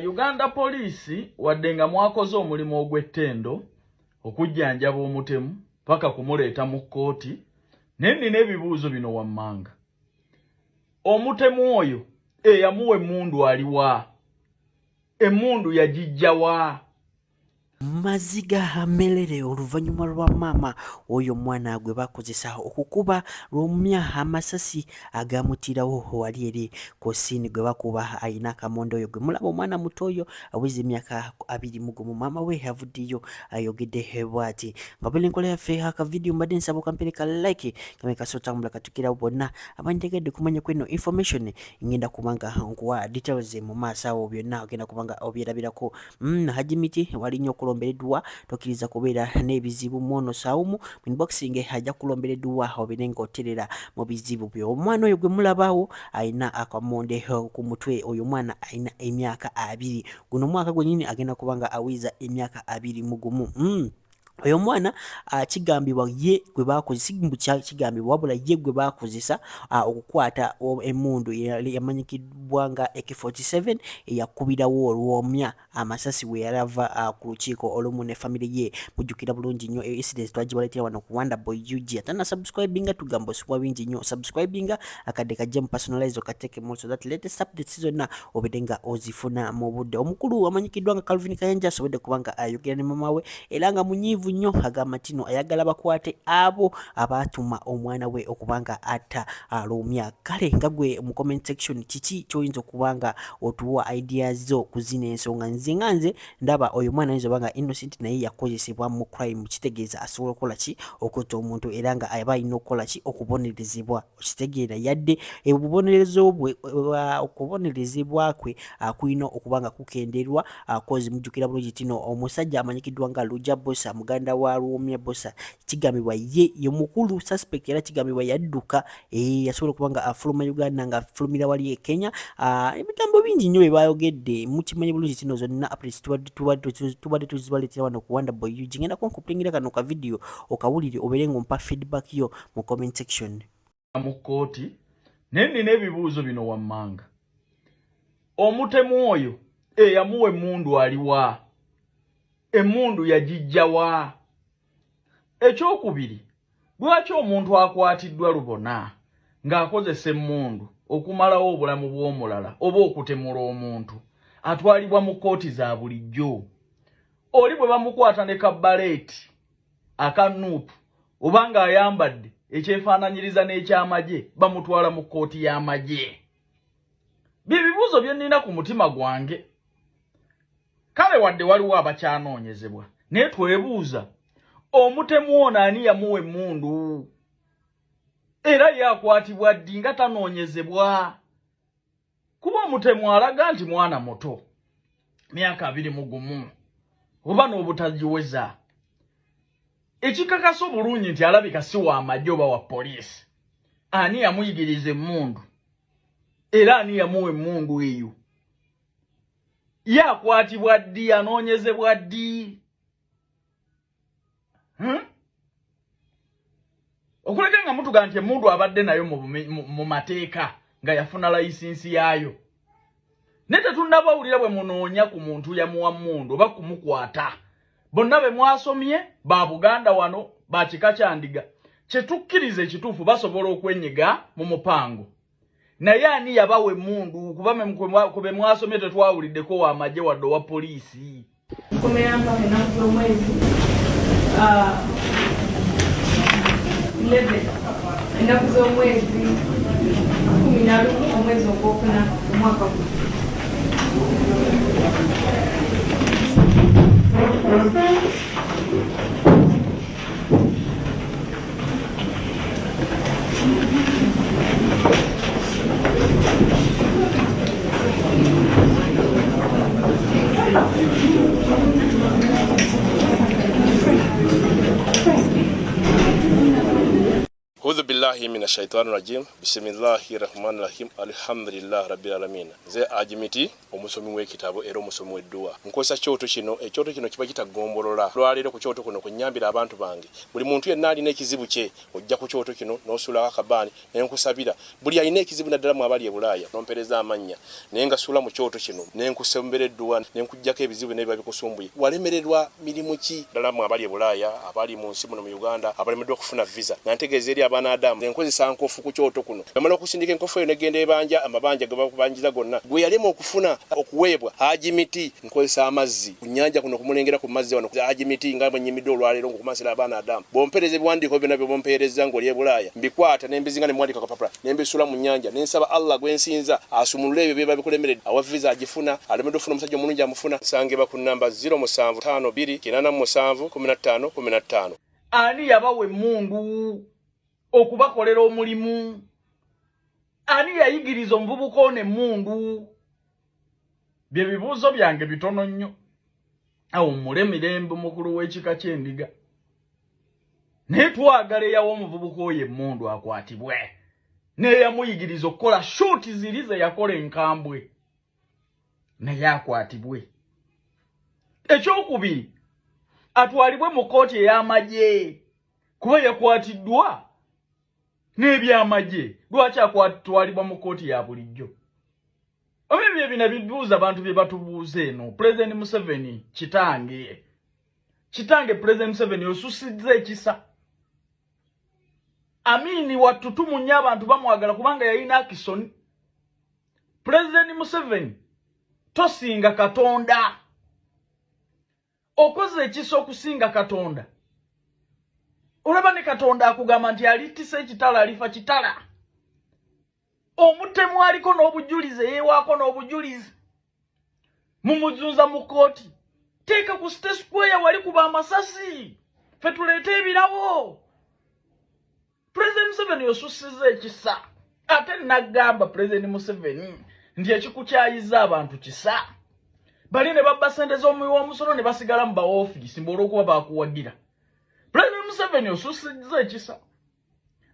Uganda Police wadde nga mwakoze omulimu ogw'ettendo okujjanjaba omutemu paka kumuleeta mu kkooti, naye nina ebibuuzo bino wammanga. Omutemu oyo eyamuwa emmundu aliwa? Emmundu yagijja wa? Maziga melere oluvannyuma lwa maama oyo mwana gwe bakozesa okukuba lwomwa amasasi agamutilawo wali eri ku ssiini gwe bakuba ayina akamondo oyo gwe mulaba omwana muto oyo aweza emyaka 21. Maama we yavuddeyo ayogedde bw'ati nga bwe enkola yaffe aka video mbadde nsaba okampereka like kamwe kasotambula katukirawo bonna abantegedde kumanya kweno information ngenda kubanga nkuwa details mu maaso awo byonna ogenda kubanga obyerabirako. Hajimiti wali nnyo kulombereddwa tokkiriza kubeera n'ebizibu mwono sawumu inboxing ajja kulombereddwa obere ng'oterera mu bizibu byo. Omwana oyo gwe mulabaawo ayina akamonde ku mutwe. Oyo mwana ayina emyaka 2. Guno mwaka gwennyini agenda kubanga awiza emyaka 21. Oyo mwana kigambibwa ye gwe bakozesa kigambibwa wabula ye gwe bakozesa okukwata emmundu yamanyikibwa nga AK47 eyakubirawo lwomwa amasasi we yarava ku lukiiko olumu ne family ye. Mujjukira bulungi nnyo incident twagibaleetera wano ku Wonder Boy UG. Atana subscribinga tugamba osubwa bingi nnyo subscribinga akadde kajja mu personalize okateke mu so that latest updates zonna obedde nga ozifuna mu budde. Omukulu amanyikiddwa nga Calvin Kayanja asobodde kubanga ayogera ne mama we era nga munyiivu nnyo agamba tino ayagala bakwate abo abatuma omwana we okubanga atta lwomwa. Kale nga gwe mu comment section kiki kyoyinza okubanga otuwa ideas zo kuzina ensonga? Nze ndaba oyo mwana ayinza obanga innocent naye yakozesebwa mu crime, kitegeeza asobola okukola ki okutta omuntu era nga aba alina okukola ki okubonerezebwa. Okitegeera yadde obubonerezo bwe okubonerezebwa kwe kulina okubanga kukenderwa kozi. Mujjukira bulungi tino omusajja amanyikiddwa nga Bbosa muganda wa lwomwa Bbosa kigambibwa ye mukulu suspect era kigambibwa yadduka yasobola okubanga afuluma Uganda nga afulumira wali e Kenya. Ebigambo bingi nnyo bye bayogedde mukimanyi bulungi tino zonna updates tubadde tuzibaleetera wano ku Wonder Boy UG. Ngenda kunkupingira kano ka video okawulire obere ng'ompa feedback yo mu comment section. Mu kkooti naye nina ebibuuzo bino wammanga. Omutemu oyo eyamuwa emmundu aliwa? Emmundu yagijja wa? Ekyokubiri, lwaki omuntu akwatiddwa lubona ng'akozesa emmundu okumalawo obulamu bw'omulala oba okutemula omuntu atwalibwa mu kkooti za bulijjo? Oli bwe bamukwata ne kabbaleeti akanuupu oba ng'ayambadde ekyefaananyiriza n'ekyamagye bamutwala mu kkooti y'amagye. Bye bibuuzo bye nnina ku mutima gwange. Kale wadde waliwo abakyanoonyezebwa naye twebuuza omutemu ono ani yamuwa emmundu era yakwatibwa ddi nga tanoonyezebwa? Kuba omutemu alaga nti mwana muto myaka 21 oba n'obutagiweza. Ekikakasa obulungi nti alabika si wa amagye oba wa poliisi. Ani yamuyigiriza emmundu era ani yamuwa emmundu eyo? Yakwatibwa ddi? Anoonyezebwa ddi? Okuleka nga mutuga nti emmundu abadde nayo mu mateeka nga yafuna layisinsi yaayo. Ne tetunnabawulira bwe munoonya ku muntu yamuwa mmundu oba kumukwata. Bonna be mwasomye ba Buganda wano ba kika kya Ndiga kye tukkiriza ekituufu basobola okwenyiga mu mupango. Naye ani yabawa emmundu? Kuba kube mwasomye tetwawuliddeko wa amagye wadde wa poliisi. Komera mpaka ennaku z'omwezi 11 ennaku z'omwezi 11 omwezi ogwokuna omwaka guno. أعوذ بالله mina shaitani rajim bismillahir rahmanir rahim alhamdulillah rabbil alamin ze ajimiti omusomi w'ekitabo era omusomi w'edduwa nkozesa kyoto kino ekyoto kino kiba kitagombolola lwaliro ku kyoto kuno kunyambira abantu bange buli muntu yenna alina ekizibu kye ojja ku kyoto kino n'osula akabani nenkusabira buli alina ekizibu naddala mu abali e Bulaaya nompereza amanya nenga sula mu kyoto kino nenkusembera edduwa nenkujjako ebizibu n'ebiba bikusumbuye walemererwa mirimu ki ddala mu abali e Bulaaya abali mu nsi muno mu Uganda abalemeddwa okufuna visa nantegeeza eri abaana Adamu enkozesa nkofu ku kyoto kuno bamala okusindika enkofu eyo negenda ebanja amabanja ge bakubanjiza gonna gwe yalema okufuna okuweebwa ajimiti nkozesa amazzi ku nnyanja kuno kumulengera ku mazzi wano ajimiti nga bwenyimidde olwaleero ngokumasira abaana Adamu bompereza ebiwandiiko byonna bye bompereza ng'oli e Bulaaya mbikwata nembizinga ne mwandika kapapula nembisula mu nnyanja nensaba Allah gwensinza asumulule ebyo byeba bikulemeredde awa visa agifuna alemedde ofuna omusajja omulungi amufuna sangeba ku namba 0752 ani yabawe mundu okubakolera omulimu ani yayigiriza omuvubuka one mundu bye bibuuzo byange bitono nnyo awo mulemirembe mukulu w'ekika ky'endiga naye twagala eyawa omuvubuka oyo emmundu akwatibwe neyamuyigiriza okukola shuuti ziri ze yakola enkambwe naye akwatibwe. Ekyokubiri atwalibwe mu kooti ey'amagye kuba yakwatiddwa n'ebyamagye lwaki akwatibwa mu kooti ya bulijjo. Ebyo bina bibuuza abantu bye batubuuza eno. President Museveni kitange President Museveni osusizza ekisa. Amini watutumu nnyo abantu bamwagala kubanga yalina akisoni. President Museveni tosinga Katonda. Okoze ekisa okusinga Katonda. Olaba ne Katonda akugamba nti alitisa ekitala alifa kitala. Omutemu aliko n'obujulize yeewaako n'obujulize. Mumuzunza mu kooti. Teeka ku State Square wali kuba Amasasi. Ffe tuleete ebirabo. President Museveni osusiza ekisa. Ate nagamba President Museveni nti ekikukyayiza abantu kisa. Bali ne babba ssente z'omuwi w'omusolo ne basigala mu baofiisi olw'okuba baakuwagira. President Museveni osusiza ekisa.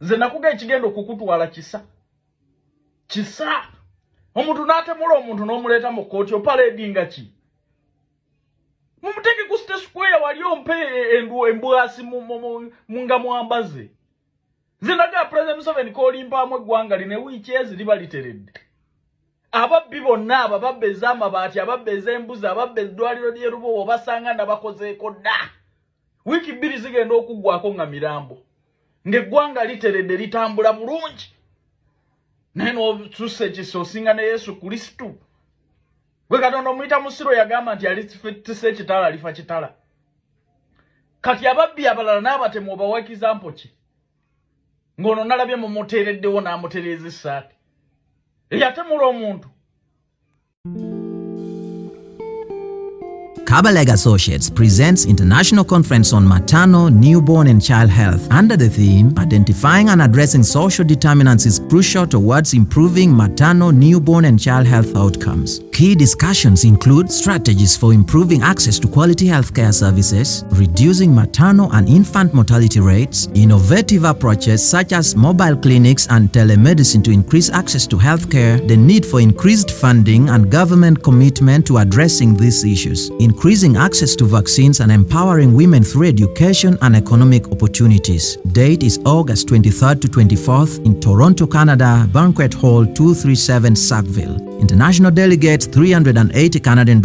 Nze nakuga ekigenda okukutwala kisa. Kisa. Omuntu n'atemula omuntu n'omuleeta mu kooti opaledinga ki? Mumuteeke ku State Square wali ompe embwasi nga mwambaze. Nze naga President Museveni k'olimpaamu eggwanga line wiiki eziri baliteredde. Ababbi bonna abo ababbeza amabaati ababbeza embuzi ababbeza eddwaliro ly'e Lubowa basanga nabakozeeko dda. Wiiki bbiri zigenda okuggwako nga mirambo. Ng'eggwanga literedde litambula bulungi. Naye n'osusa ekisa osinga ne Yesu Kristo. Gwe Katonda omuyita Musiro yagamba nti alitisa ekitala alifa kitala. Kati ababbi abalala n'abatemu obawa ekizampo ki? Ng'ono nalabye mumuteereddewo n'amutereeza essaati. Eyatemula omuntu. Kabaleg Associates presents International Conference on Maternal, Newborn and Child Health under the theme Identifying and Addressing Social Determinants is Crucial Towards Improving Maternal, Newborn and Child Health Outcomes. Key discussions include strategies for improving access to quality healthcare services, reducing maternal and infant mortality rates, innovative approaches such as mobile clinics and telemedicine to increase access to healthcare, the need for increased funding and government commitment to addressing these issues, increasing access to vaccines and empowering women through education and economic opportunities. Date is August 23rd to 24th in Toronto, Canada, Banquet Hall 237 Sackville. International delegates $380 Canadian,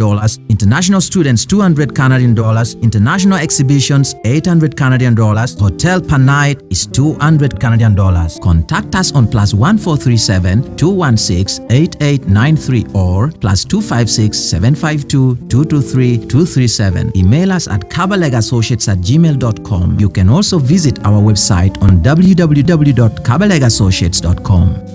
international students $200 Canadian, international exhibitions $800 Canadian, hotel per night is $200 Canadian. Contact us on +1437 216 8893 or +256 752 223 237. Email us at kabalegassociates@gmail.com. You can also visit our website on www.kabalegassociates.com.